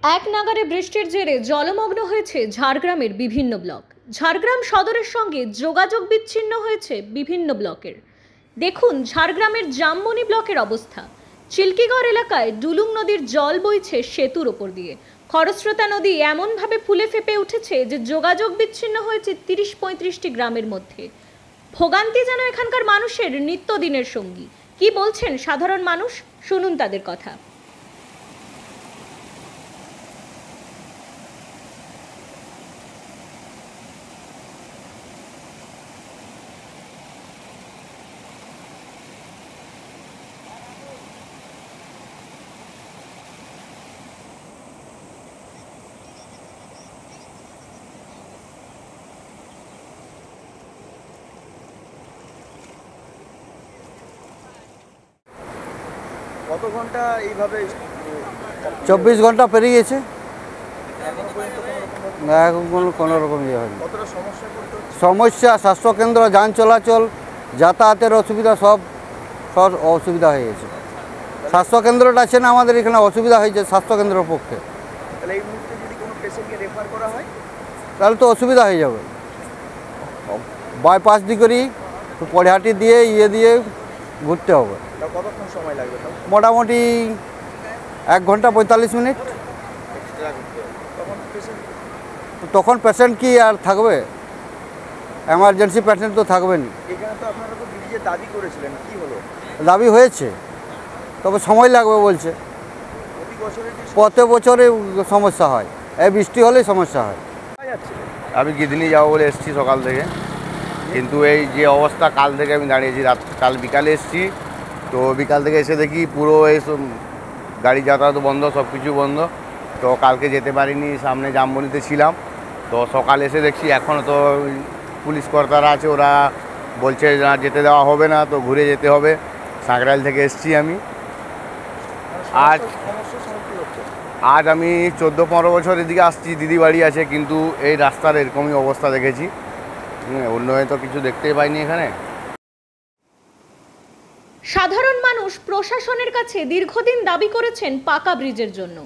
এক নাগারে বৃষ্টির জেরে জলমগ্ন হয়েছে ঝাড়গ্রামের বিভিন্ন ব্লক। ঝাড়গ্রাম সদরের সঙ্গে যোগাযোগ বিচ্ছিন্ন হয়েছে বিভিন্ন ব্লকের। দেখুন ঝাড়গ্রামের জামবনি ব্লকের অবস্থা। চিল্কিগড় এলাকায় ডুলুং নদীর জল বইছে সেতুর ওপর দিয়ে। খরস্রোতা নদী এমনভাবে ফুলে ফেপে উঠেছে যে যোগাযোগ বিচ্ছিন্ন হয়েছে ৩০-৩৫টি গ্রামের মধ্যে। ভোগান্তি যেন এখানকার মানুষের নিত্যদিনের সঙ্গী। কি বলছেন সাধারণ মানুষ, শুনুন তাদের কথা। 24 ঘন্টা পেরিয়ে গেছে, এখন কোনো রকম ইয়ে হয়নি। সমস্যা স্বাস্থ্যকেন্দ্র, যান চলাচল, যাতায়াতের অসুবিধা, সব অসুবিধা হয়ে গেছে। স্বাস্থ্যকেন্দ্রটা আছে না আমাদের এখানে, অসুবিধা হয়েছে স্বাস্থ্যকেন্দ্রের পক্ষে। তাহলে তো অসুবিধা হয়ে যাবে। বাইপাস দিয়ে করি পরিহাটি দিয়ে দিয়ে ঘুরতে হবে। কতক্ষণ সময় লাগবে? মোটামুটি 1 ঘন্টা 45 মিনিট। তখন পেশেন্ট কি আর থাকবে? এমার্জেন্সি পেশেন্ট তো থাকবে না। এখানে তো আপনারা তো ব্রিজের দাবি করেছিলেন, কি হলো? দাবি হয়েছে, তবে সময় লাগবে বলছে। প্রতি বছরে সমস্যা হয়, এই বৃষ্টি হলেই সমস্যা হয়। আমি গিদিনি যাবো বলে এসেছি সকাল থেকে, কিন্তু এই যে অবস্থা, কাল থেকে আমি দাঁড়িয়েছি, কাল বিকালে এসেছি, তো বিকাল থেকে এসে দেখি পুরো এই গাড়ি যাতায়াত বন্ধ, সব কিছু বন্ধ। তো কালকে যেতে পারিনি, সামনে জামবনিতে ছিলাম। তো সকাল এসে দেখছি এখনও তো পুলিশ কর্তারা আছে, ওরা বলছে না যেতে দেওয়া হবে না, তো ঘুরে যেতে হবে। সাঁকরাইল থেকে এসেছি আমি। আজ আমি 14-15 বছর এদিকে আসছি, দিদি বাড়ি আছে, কিন্তু এই রাস্তার এরকমই অবস্থা দেখেছি। অন্য তো কিছু দেখতেই পাইনি এখানে। সাধারণ মানুষ প্রশাসনের কাছে দীর্ঘদিন দাবি করেছেন পাকা ব্রিজের জন্য।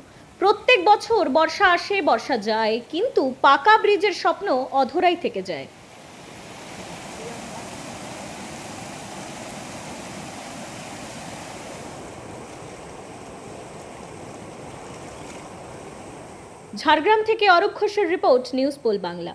প্রত্যেক বছর বর্ষা আসে, বর্ষা যায়, কিন্তু পাকা ব্রিজের স্বপ্ন অধরাই থেকে যায়। ঝাড়গ্রাম থেকে অরূপ ঘোষের রিপোর্ট, নিউজ পোল বাংলা।